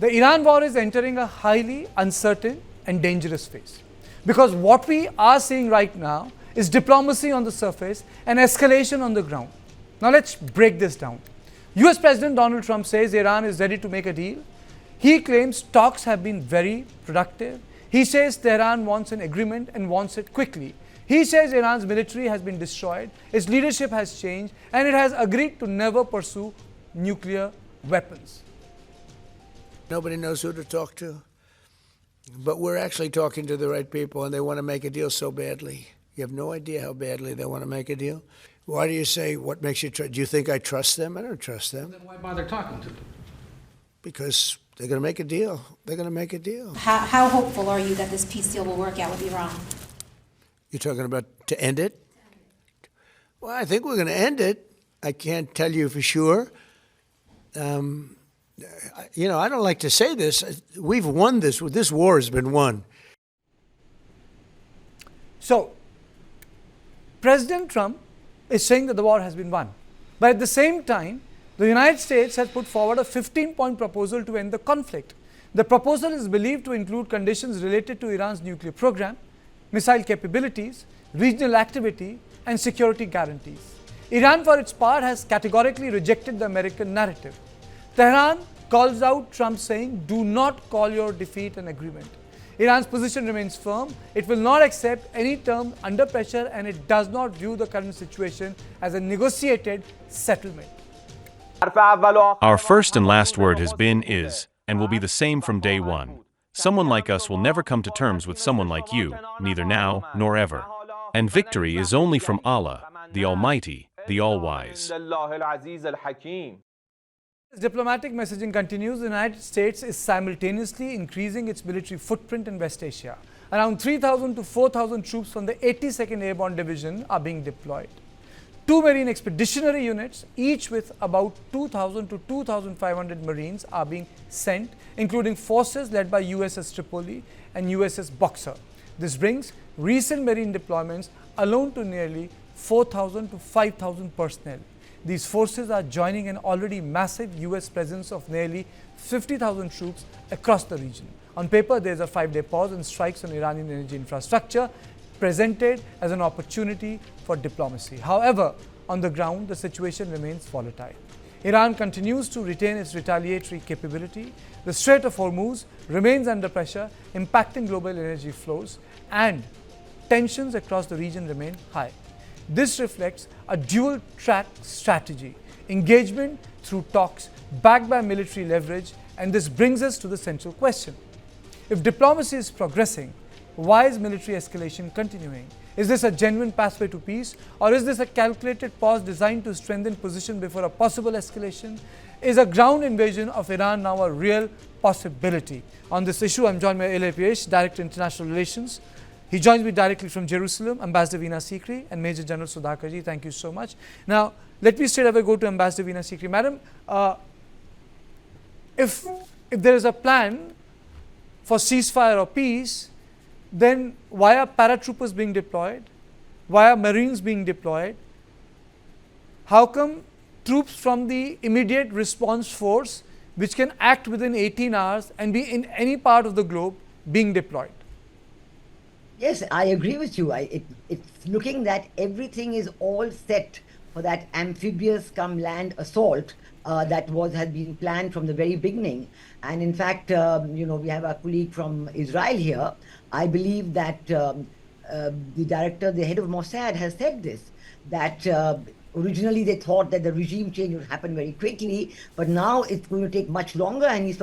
The Iran war is entering a highly uncertain and dangerous phase, because what we are seeing right now is diplomacy on the surface and escalation on the ground. Now let's break this down. US President Donald Trump says Iran is ready to make a deal. He claims talks have been very productive. He says Tehran wants an agreement and wants it quickly. He says Iran's military has been destroyed, its leadership has changed, and it has agreed to never pursue nuclear weapons. Nobody knows who to talk to. But we're actually talking to the right people, and they want to make a deal so badly. You have no idea how badly they want to make a deal. Why do you say, what makes you trust? Do you think I trust them? I don't trust them. Then why bother talking to them? Because they're going to make a deal. They're going to make a deal. How hopeful are you that this peace deal will work out with Iran? You're talking about to end it? Well, I think we're going to end it. I can't tell you for sure. You know, I don't like to say this. We've won this. This war has been won. So, President Trump is saying that the war has been won. But at the same time, the United States has put forward a 15-point proposal to end the conflict. The proposal is believed to include conditions related to Iran's nuclear program, missile capabilities, regional activity, and security guarantees. Iran, for its part, has categorically rejected the American narrative. Tehran calls out Trump saying, "Do not call your defeat an agreement." Iran's position remains firm. It will not accept any term under pressure, and it does not view the current situation as a negotiated settlement. Our first and last word has been, is, and will be the same from day one. Someone like us will never come to terms with someone like you, neither now nor ever. And victory is only from Allah, the Almighty, the All-Wise. As diplomatic messaging continues, the United States is simultaneously increasing its military footprint in West Asia. Around 3,000 to 4,000 troops from the 82nd Airborne Division are being deployed. 2 Marine Expeditionary Units, each with about 2,000 to 2,500 Marines, are being sent, including forces led by USS Tripoli and USS Boxer. This brings recent Marine deployments alone to nearly 4,000 to 5,000 personnel. These forces are joining an already massive US presence of nearly 50,000 troops across the region. On paper, there is a 5-day pause in strikes on Iranian energy infrastructure, presented as an opportunity for diplomacy. However, on the ground, the situation remains volatile. Iran continues to retain its retaliatory capability. The Strait of Hormuz remains under pressure, impacting global energy flows, and tensions across the region remain high. This reflects a dual-track strategy, engagement through talks backed by military leverage, and this brings us to the central question. If diplomacy is progressing, why is military escalation continuing? Is this a genuine pathway to peace, or is this a calculated pause designed to strengthen position before a possible escalation? Is a ground invasion of Iran now a real possibility? On this issue, I'm joined by LAPH, Director International Relations. He joins me directly from Jerusalem, Ambassador Veena Sikri and Major General Sudhakarji. Thank you so much. Now, let me straight away go to Ambassador Veena Sikri. Madam, if there is a plan for ceasefire or peace, then why are paratroopers being deployed? Why are Marines being deployed? How come troops from the immediate response force, which can act within 18 hours and be in any part of the globe, being deployed? Yes, I agree with you. It's looking that everything is all set for that amphibious come land assault that had been planned from the very beginning. And in fact, we have a colleague from Israel here. I believe that the head of Mossad has said this, that originally they thought that the regime change would happen very quickly, but now it's going to take much longer, and he's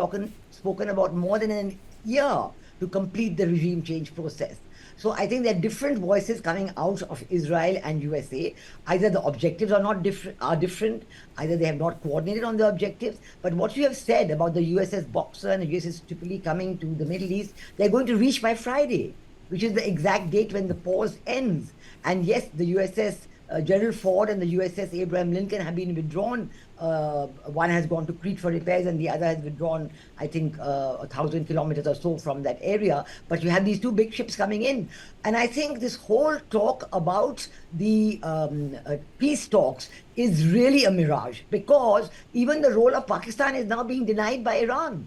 spoken about more than a year to complete the regime change process. So I think there are different voices coming out of Israel and USA. Either the objectives are different, either they have not coordinated on the objectives. But what you have said about the USS Boxer and the USS Tripoli coming to the Middle East, they're going to reach by Friday, which is the exact date when the pause ends. And yes, the USS Gerald Ford and the USS Abraham Lincoln have been withdrawn. One has gone to Crete for repairs and the other has withdrawn, I think, 1,000 kilometers or so from that area. But you have these two big ships coming in. And I think this whole talk about the peace talks is really a mirage, because even the role of Pakistan is now being denied by Iran.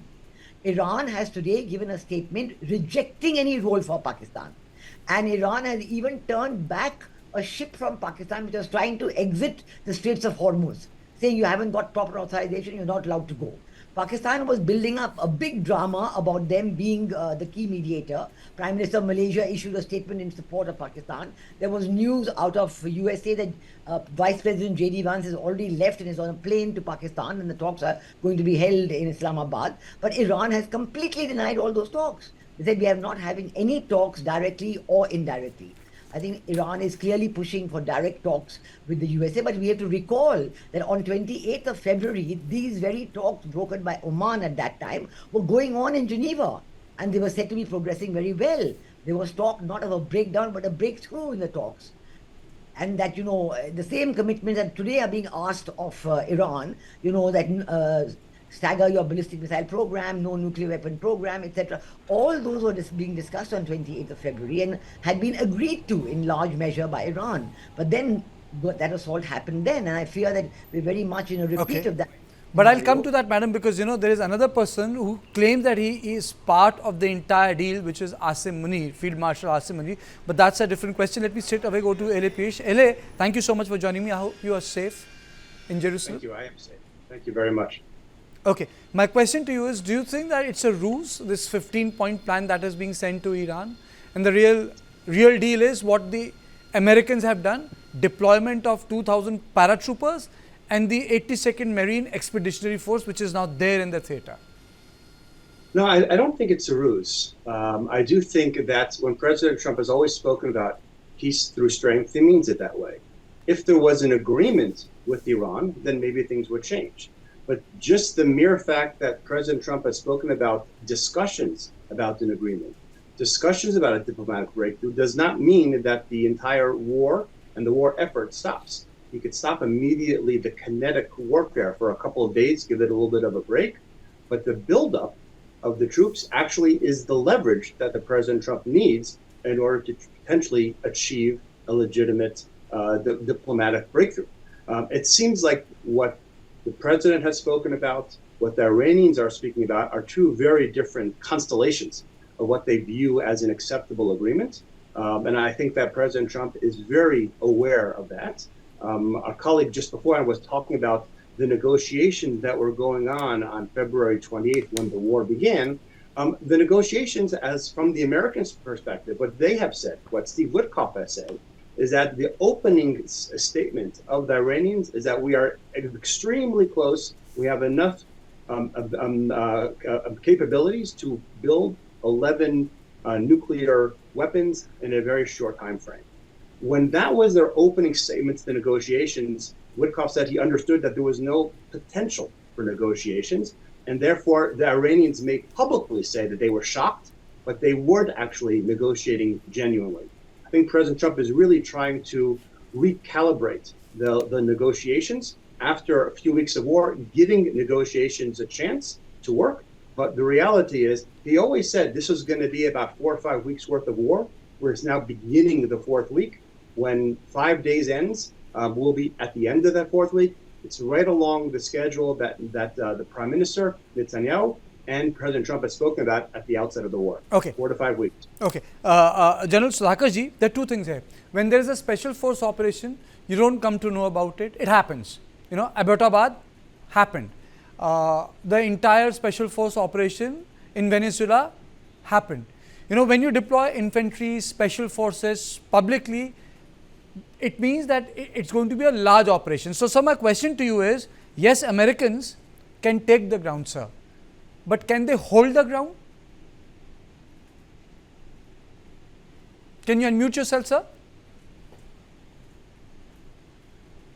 Iran has today given a statement rejecting any role for Pakistan. And Iran has even turned back a ship from Pakistan which was trying to exit the Straits of Hormuz, saying you haven't got proper authorization, you're not allowed to go. Pakistan was building up a big drama about them being the key mediator. Prime Minister of Malaysia issued a statement in support of Pakistan. There was news out of USA that Vice President J.D. Vance has already left and is on a plane to Pakistan, and the talks are going to be held in Islamabad. But Iran has completely denied all those talks. They said we are not having any talks directly or indirectly. I think Iran is clearly pushing for direct talks with the USA, but we have to recall that on 28th of February, these very talks brokered by Oman at that time were going on in Geneva, and they were said to be progressing very well. There was talk not of a breakdown, but a breakthrough in the talks. And that, the same commitments that today are being asked of Iran, that stagger your ballistic missile program, no nuclear weapon program, etc. All those were being discussed on 28th of February and had been agreed to in large measure by Iran. But then that assault happened then, and I fear that we're very much in a repeat of that. But I'll come to that, madam, because there is another person who claims that he is part of the entire deal, which is Asim Munir, Field Marshal Asim Munir. But that's a different question. Let me straight away go to L.A. Piesh. L.A., thank you so much for joining me. I hope you are safe in Jerusalem. Thank you. I am safe. Thank you very much. Okay. My question to you is, do you think that it's a ruse, this 15-point plan that is being sent to Iran? And the real deal is what the Americans have done, deployment of 2,000 paratroopers and the 82nd Marine Expeditionary Force, which is now there in the theater? No, I don't think it's a ruse. I do think that when President Trump has always spoken about peace through strength, he means it that way. If there was an agreement with Iran, then maybe things would change. But just the mere fact that President Trump has spoken about discussions about an agreement, discussions about a diplomatic breakthrough, does not mean that the entire war and the war effort stops. He could stop immediately the kinetic warfare for a couple of days, give it a little bit of a break. But the buildup of the troops actually is the leverage that the President Trump needs in order to potentially achieve a legitimate diplomatic breakthrough. It seems like what the president has spoken about, what the Iranians are speaking about, are two very different constellations of what they view as an acceptable agreement. And I think that President Trump is very aware of that. Our colleague just before I was talking about the negotiations that were going on February 28th when the war began. The negotiations, as from the Americans' perspective, what they have said, what Steve Witkoff has said, is that the opening statement of the Iranians is that we are extremely close. We have enough capabilities to build 11 nuclear weapons in a very short time frame. When that was their opening statement to the negotiations, Witkoff said he understood that there was no potential for negotiations, and therefore the Iranians may publicly say that they were shocked, but they weren't actually negotiating genuinely. I think President Trump is really trying to recalibrate the negotiations after a few weeks of war, giving negotiations a chance to work. But the reality is, he always said this was going to be about 4 or 5 weeks worth of war. We're now beginning the fourth week. When 5 days ends, we'll be at the end of that fourth week. It's right along the schedule that the Prime Minister, Netanyahu, and President Trump has spoken about at the outset of the war. Okay. 4 to 5 weeks. Okay. General Sudhakar ji, there are two things here. When there is a special force operation, you don't come to know about it. It happens. Abbottabad happened. The entire special force operation in Venezuela happened. When you deploy infantry, special forces publicly, it means that it's going to be a large operation. So my question to you is, yes, Americans can take the ground, sir, but can they hold the ground? Can you unmute yourself, sir?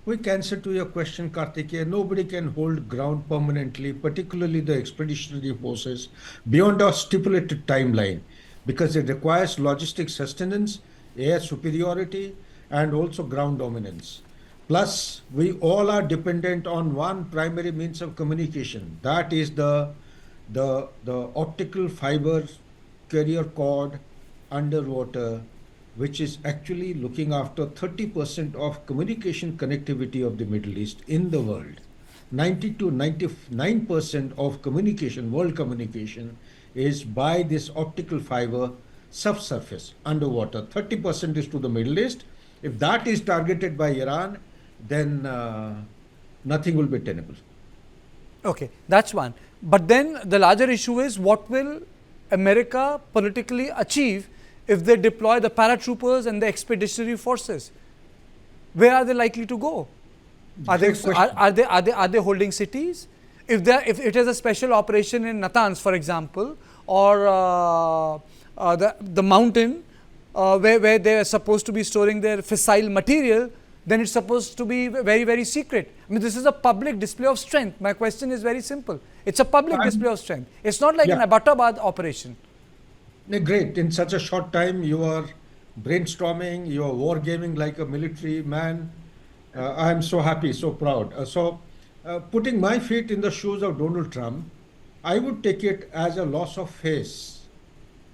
Quick answer to your question, Kartikeya. Nobody can hold ground permanently, particularly the expeditionary forces, beyond a stipulated timeline, because it requires logistic sustenance, air superiority, and also ground dominance. Plus, we all are dependent on one primary means of communication. That is the optical fiber carrier cord underwater, which is actually looking after 30% of communication connectivity of the Middle East in the world. 90 to 99% of communication, world communication, is by this optical fiber subsurface, underwater. 30% is to the Middle East. If that is targeted by Iran, then nothing will be tenable. Okay, that's one. But then the larger issue is, what will America politically achieve if they deploy the paratroopers and the expeditionary forces? Where are they likely to go? Are they holding cities? If it is a special operation in Natanz, for example, or the mountain where they are supposed to be storing their fissile material, then it's supposed to be very, very secret. I mean, this is a public display of strength. My question is very simple. It's a public display of strength. It's not like an Abbottabad operation. Great. In such a short time, you are brainstorming, you are wargaming like a military man. I am so happy, so proud. Putting my feet in the shoes of Donald Trump, I would take it as a loss of face.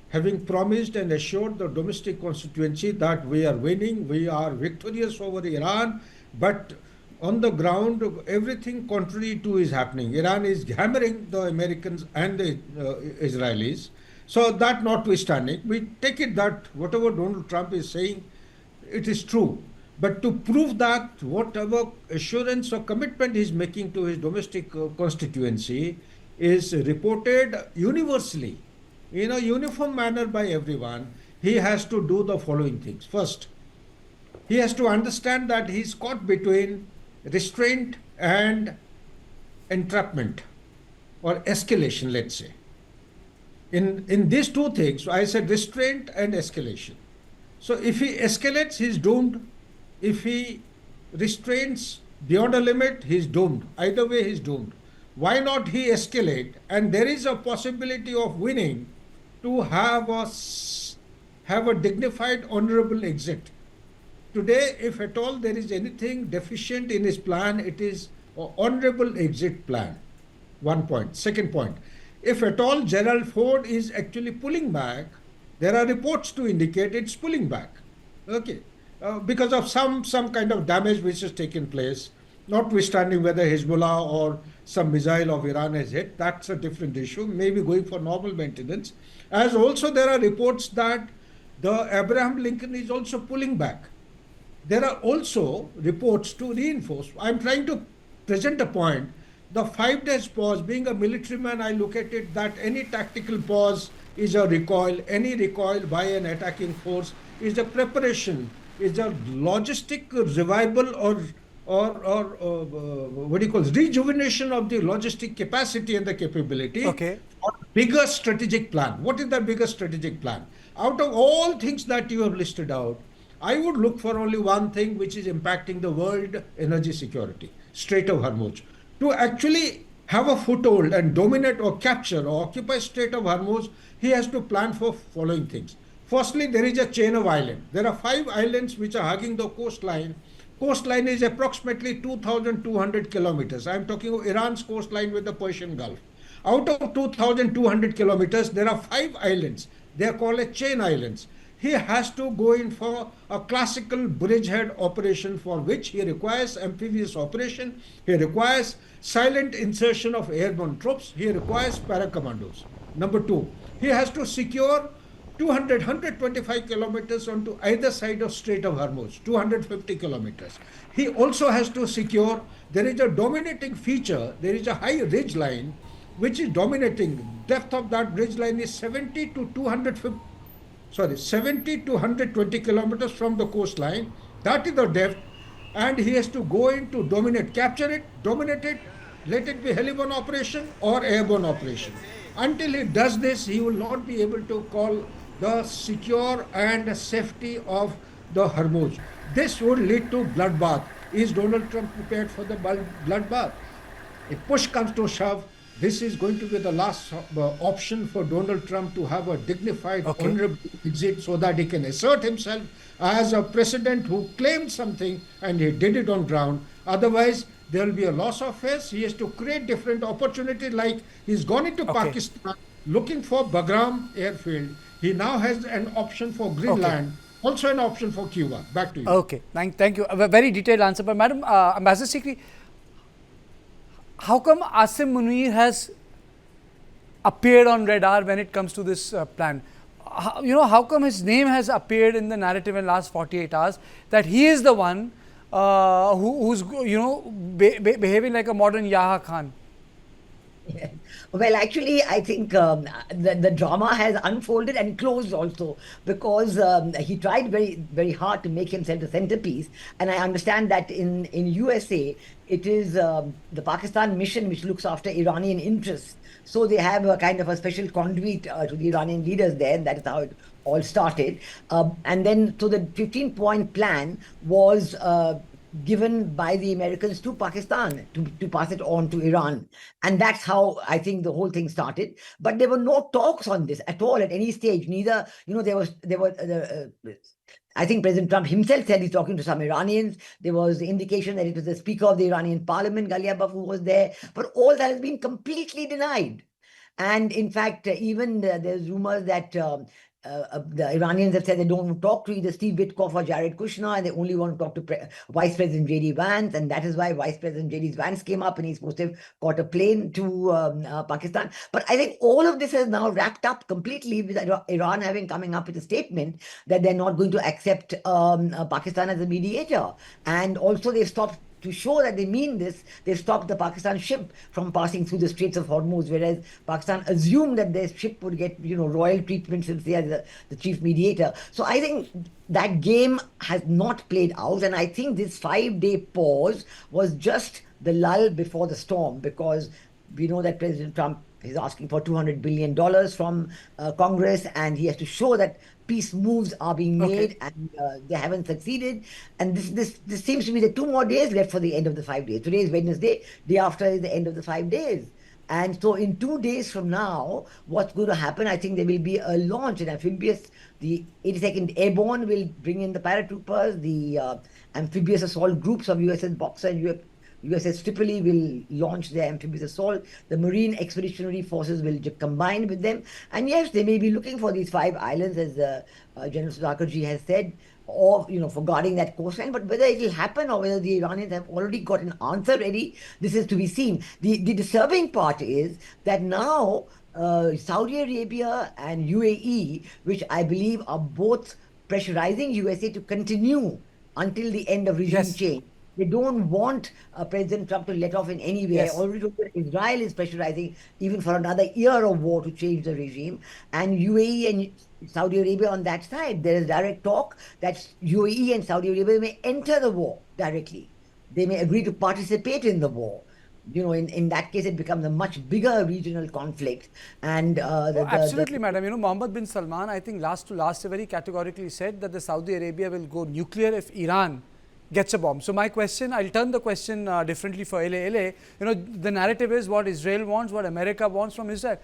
Having promised and assured the domestic constituency that we are winning, we are victorious over Iran, but on the ground, everything contrary to is happening. Iran is hammering the Americans and the Israelis. So that notwithstanding, we take it that whatever Donald Trump is saying, it is true. But to prove that, whatever assurance or commitment he's making to his domestic constituency is reported universally, in a uniform manner by everyone, he has to do the following things. First, he has to understand that he's caught between restraint and entrapment or escalation, let's say. In these two things, I said restraint and escalation. So if he escalates, he's doomed. If he restrains beyond a limit, he's doomed. Either way, he's doomed. Why not he escalate? And there is a possibility of winning to have a dignified, honorable exit. Today, if at all there is anything deficient in his plan, it is an honorable exit plan. 1 point. Second point, if at all Gerald Ford is actually pulling back, there are reports to indicate it's pulling back. Okay, because of some kind of damage which has taken place, notwithstanding whether Hezbollah or some missile of Iran has hit, that's a different issue, maybe going for normal maintenance. As also there are reports that the Abraham Lincoln is also pulling back. There are also reports to reinforce. I'm trying to present a point. The 5 days pause, being a military man, I look at it that any tactical pause is a recoil. Any recoil by an attacking force is a preparation, is a logistic revival or rejuvenation of the logistic capacity and the capability. Okay. Or bigger strategic plan. What is the bigger strategic plan? Out of all things that you have listed out, I would look for only one thing which is impacting the world energy security, Strait of Hormuz. To actually have a foothold and dominate or capture or occupy Strait of Hormuz, he has to plan for following things. Firstly, there is a chain of islands. There are 5 islands which are hugging the coastline. Coastline is approximately 2,200 kilometers. I'm talking of Iran's coastline with the Persian Gulf. Out of 2,200 kilometers, there are 5 islands. They are called as chain islands. He has to go in for a classical bridgehead operation, for which he requires amphibious operation, he requires silent insertion of airborne troops, he requires paracommandos. Number 2, he has to secure 125 kilometers onto either side of Strait of Hormuz, 250 kilometers. He also has to secure, there is a dominating feature, there is a high ridge line which is dominating. Depth of that ridge line is 70 to 120 kilometers from the coastline. That is the depth, and he has to go in to dominate, capture it, dominate it, let it be heliborne operation or airborne operation. Until he does this, he will not be able to call the secure and safety of the Hormuz. This would lead to bloodbath. Is Donald Trump prepared for the bloodbath? If push comes to shove, this is going to be the last option for Donald Trump to have a dignified, honorable exit so that he can assert himself as a president who claimed something and he did it on ground. Otherwise, there will be a loss of face. He has to create different opportunities, like he's gone into Pakistan looking for Bagram airfield. He now has an option for Greenland, also an option for Cuba. Back to you. Okay, thank you. A very detailed answer. But Madam Ambassador Sikri, how come Asim Munir has appeared on radar when it comes to this plan? How come his name has appeared in the narrative in the last 48 hours that he is the one who's behaving like a modern Yaha Khan? Yeah. Well, actually, I think the drama has unfolded and closed also, because he tried very, very hard to make himself the centerpiece. And I understand that in USA, it is the Pakistan mission which looks after Iranian interests. So they have a kind of a special conduit to the Iranian leaders there, and that is how it all started. And then, so the 15-point plan was given by the Americans to Pakistan to pass it on to Iran. And that's how I think the whole thing started. But there were no talks on this at all at any stage. Neither, I think President Trump himself said he's talking to some Iranians. There was indication that it was the Speaker of the Iranian Parliament, Ghalibaf, who was there. But all that has been completely denied. And in fact, even there's rumors that the Iranians have said they don't want to talk to either Steve Witkoff or Jared Kushner, and they only want to talk to Vice President J.D. Vance, and that is why Vice President J.D. Vance came up, and he's supposed to have caught a plane to Pakistan. But I think all of this is now wrapped up completely with Iran having coming up with a statement that they're not going to accept Pakistan as a mediator, and also they've stopped. To show that they mean this, they stopped the Pakistan ship from passing through the Straits of Hormuz, whereas Pakistan assumed that their ship would get, royal treatment since they are the chief mediator. So I think that game has not played out, and I think this 5-day pause was just the lull before the storm, because we know that President Trump is asking for $200 billion from Congress, and he has to show that peace moves are being made, and they haven't succeeded. And this seems to be the 2 more days left for the end of the 5 days. Today is Wednesday, day after is the end of the 5 days. And so in 2 days from now, what's going to happen, I think there will be a launch, an amphibious, the 82nd Airborne will bring in the paratroopers, the amphibious assault groups of USS Boxer and USS Tripoli will launch their amphibious assault. The Marine Expeditionary Forces will combine with them. And yes, they may be looking for these 5 islands, as General Sudhakarji has said, or, for guarding that coastline. But whether it will happen or whether the Iranians have already got an answer ready, this is to be seen. The disturbing part is that now Saudi Arabia and UAE, which I believe are both pressurizing USA to continue until the end of regime change. They don't want President Trump to let off in any way. Already Israel is pressurizing even for another year of war to change the regime. And UAE and Saudi Arabia on that side, there is direct talk that UAE and Saudi Arabia may enter the war directly. They may agree to participate in the war. In that case, it becomes a much bigger regional conflict. And absolutely, madam. Mohammed bin Salman, I think last very categorically said that the Saudi Arabia will go nuclear if Iran gets a bomb. So my question, I'll turn the question differently for LA. The narrative is what Israel wants, what America wants from Israel,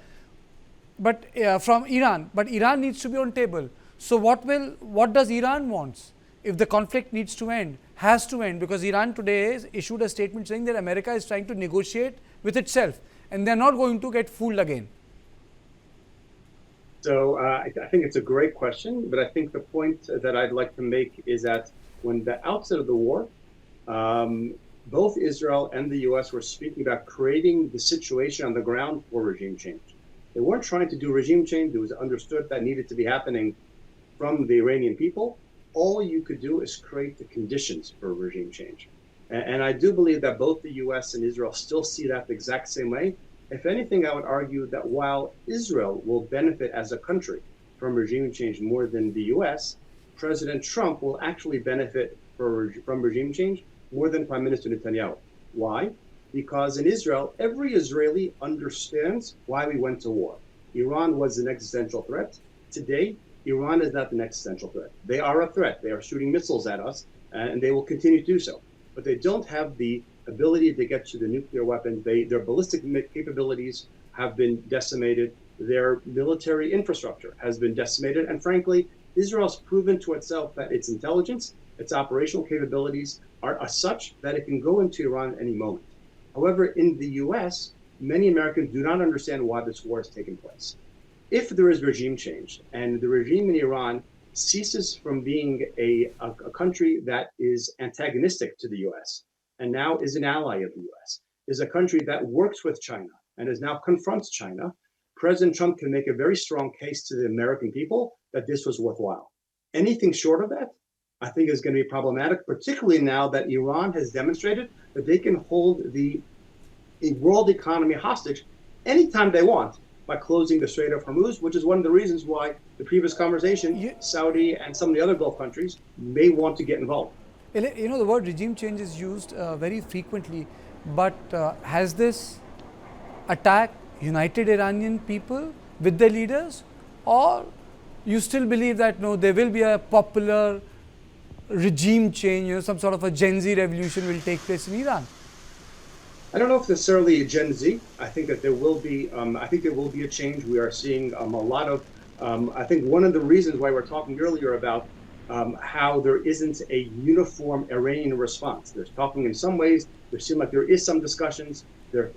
but from Iran. But Iran needs to be on table. So what does Iran wants? If the conflict needs to end, has to end, because Iran today has issued a statement saying that America is trying to negotiate with itself, and they're not going to get fooled again. So I think it's a great question, but I think the point that I'd like to make is that when the outset of the war, both Israel and the U.S. were speaking about creating the situation on the ground for regime change. They weren't trying to do regime change. It was understood that needed to be happening from the Iranian people. All you could do is create the conditions for regime change. And I do believe that both the U.S. and Israel still see that the exact same way. If anything, I would argue that while Israel will benefit as a country from regime change more than the U.S., President Trump will actually benefit from regime change more than Prime Minister Netanyahu. Why? Because in Israel, every Israeli understands why we went to war. Iran was an existential threat. Today, Iran is not an existential threat. They are a threat. They are shooting missiles at us, and they will continue to do so. But they don't have the ability to get to the nuclear weapons. Their ballistic capabilities have been decimated. Their military infrastructure has been decimated. And frankly, Israel's proven to itself that its intelligence, its operational capabilities are such that it can go into Iran at any moment. However, in the U.S., many Americans do not understand why this war is taking place. If there is regime change and the regime in Iran ceases from being a country that is antagonistic to the U.S. and now is an ally of the U.S., is a country that works with China and is now confronts China, President Trump can make a very strong case to the American people that this was worthwhile. Anything short of that, I think, is going to be problematic, particularly now that Iran has demonstrated that they can hold the world economy hostage anytime they want by closing the Strait of Hormuz, which is one of the reasons why the previous conversation, Saudi and some of the other Gulf countries may want to get involved. You know, the word regime change is used very frequently, but has this attack united Iranian people with their leaders, or you still believe that no, there will be a popular regime change, you know, some sort of a Gen Z revolution will take place in Iran? I don't know if necessarily a Gen Z. I think that there will be. I think there will be a change. We are seeing a lot of. I think one of the reasons why we're talking earlier about how there isn't a uniform Iranian response. There's talking in some ways. There seem like there is some discussions. They're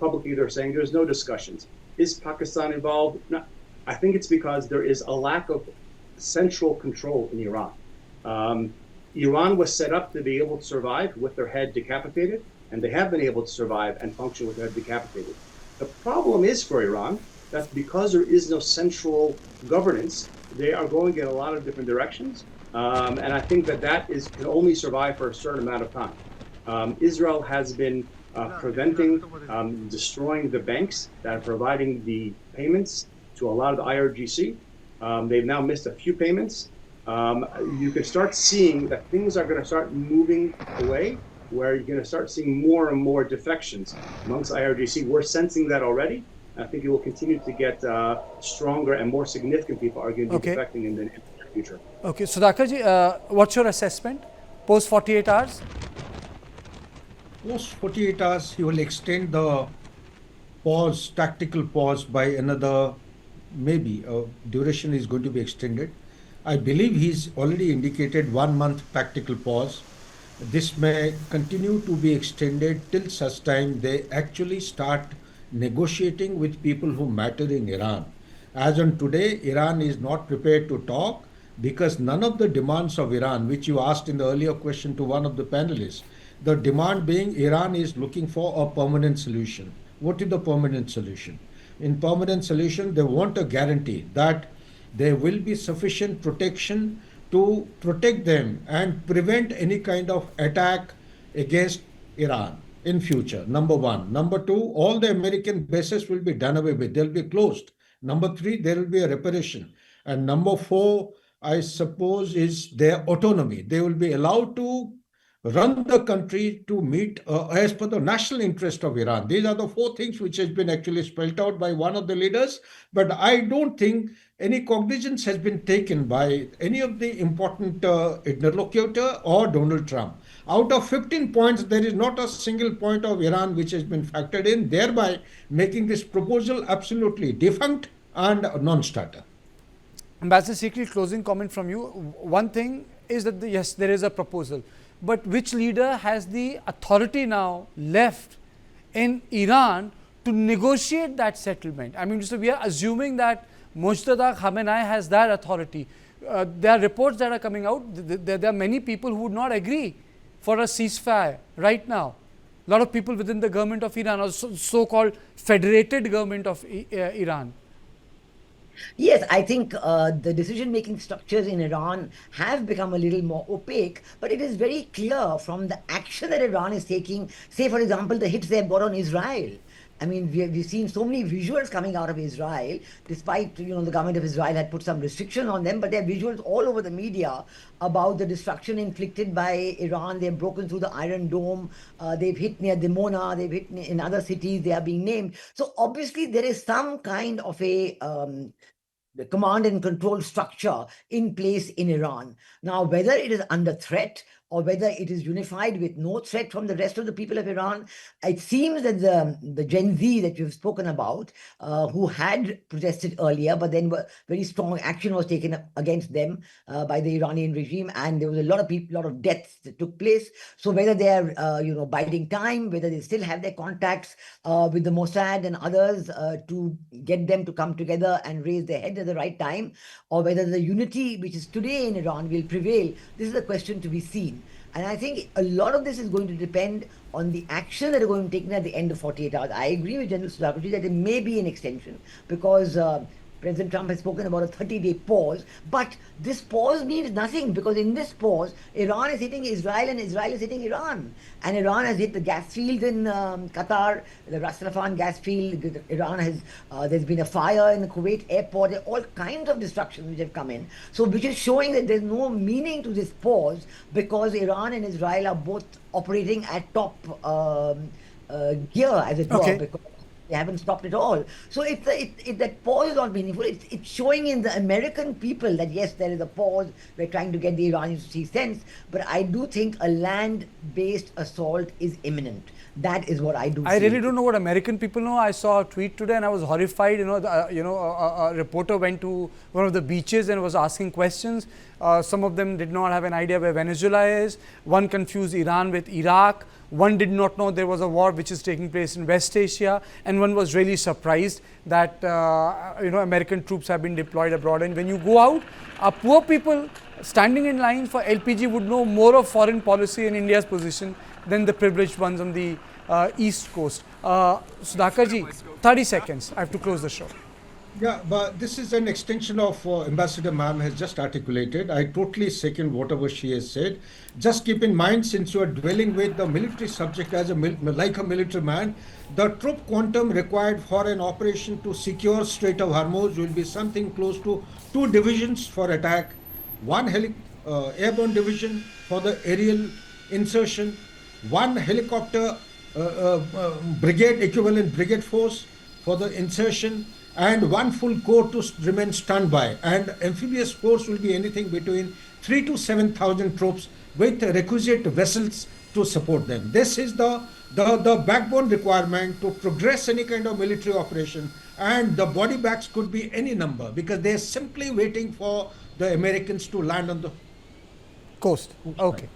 saying there's no discussions. Is Pakistan involved? No. I think it's because there is a lack of central control in Iran. Iran was set up to be able to survive with their head decapitated, and they have been able to survive and function with their head decapitated. The problem is for Iran that because there is no central governance, they are going in a lot of different directions, and I think that can only survive for a certain amount of time. Israel has been preventing, destroying the banks that are providing the payments to a lot of the IRGC. They've now missed a few payments. You can start seeing that things are going to start moving away, where you're going to start seeing more and more defections amongst IRGC. We're sensing that already. I think it will continue to get stronger, and more significant people are going to be defecting in the near future. Okay, Sudhakarji, what's your assessment post 48 hours? Post 48 hours, he will extend the tactical pause by another, maybe duration is going to be extended. I believe he's already indicated 1 month tactical pause. This may continue to be extended till such time they actually start negotiating with people who matter in Iran. As on today, Iran is not prepared to talk because none of the demands of Iran, which you asked in the earlier question to one of the panelists, the demand being Iran is looking for a permanent solution. What is the permanent solution? In permanent solution, they want a guarantee that there will be sufficient protection to protect them and prevent any kind of attack against Iran in future, number one. Number two, all the American bases will be done away with. They'll be closed. Number three, there will be a reparation. And number four, I suppose, is their autonomy. They will be allowed to run the country to meet as per the national interest of Iran. These are the four things which has been actually spelled out by one of the leaders. But I don't think any cognizance has been taken by any of the important interlocutor or Donald Trump. Out of 15 points, there is not a single point of Iran which has been factored in, thereby making this proposal absolutely defunct and non-starter. Ambassador Sikri, closing comment from you. One thing is that yes, there is a proposal, but which leader has the authority now left in Iran to negotiate that settlement? I mean, so we are assuming that Mujtada Khamenei has that authority. There are reports that are coming out. There are many people who would not agree for a ceasefire right now. A lot of people within the government of Iran, or so-called federated government of Iran. Yes, I think the decision-making structures in Iran have become a little more opaque, but it is very clear from the action that Iran is taking, say, for example, the hits they've got on Israel. I mean, we've seen so many visuals coming out of Israel, despite, the government of Israel had put some restriction on them, but there are visuals all over the media about the destruction inflicted by Iran. They've broken through the Iron Dome. They've hit near Dimona. They've hit in other cities. They are being named. So obviously there is some kind of a the command and control structure in place in Iran. Now, whether it is under threat or whether it is unified with no threat from the rest of the people of Iran, it seems that the Gen Z that you've spoken about, who had protested earlier, but then very strong action was taken against them by the Iranian regime, and there was a lot of deaths that took place. So whether they are, biding time, whether they still have their contacts with the Mossad and others to get them to come together and raise their head at the right time, or whether the unity which is today in Iran will prevail, this is a question to be seen. And I think a lot of this is going to depend on the action that are going to be taken at the end of 48 hours. I agree with General Sudhakarji that there may be an extension because President Trump has spoken about a 30-day pause, but this pause means nothing because in this pause, Iran is hitting Israel and Israel is hitting Iran. And Iran has hit the gas field in Qatar, the Ras Laffan gas field. Iran has, there's been a fire in the Kuwait airport. There are all kinds of destructions which have come in. So which is showing that there's no meaning to this pause because Iran and Israel are both operating at top gear, as it were, because they haven't stopped at all. So if that pause is not meaningful, it's showing in the American people that yes, there is a pause. We're trying to get the Iranians to see sense. But I do think a land-based assault is imminent. That is what I do. I really don't know what American people know. I saw a tweet today and I was horrified. A reporter went to one of the beaches and was asking questions. Some of them did not have an idea where Venezuela is. One confused Iran with Iraq. One did not know there was a war which is taking place in West Asia, and one was really surprised that American troops have been deployed abroad. And when you go out, poor people standing in line for LPG would know more of foreign policy and India's position than the privileged ones on the East Coast. Sudhakarji, 30 seconds. I have to close the show. Yeah, but this is an extension of Ambassador Ma'am has just articulated. I totally second whatever she has said. Just keep in mind, since you are dwelling with the military subject as like a military man, the troop quantum required for an operation to secure Strait of Hormuz will be something close to 2 divisions for attack, 1 airborne division for the aerial insertion, 1 helicopter brigade equivalent brigade force for the insertion, and 1 full corps to remain standby. And amphibious force will be anything between 3,000 to 7,000 troops with requisite vessels to support them. This is the backbone requirement to progress any kind of military operation, and the body bags could be any number because they're simply waiting for the Americans to land on the coast. Okay.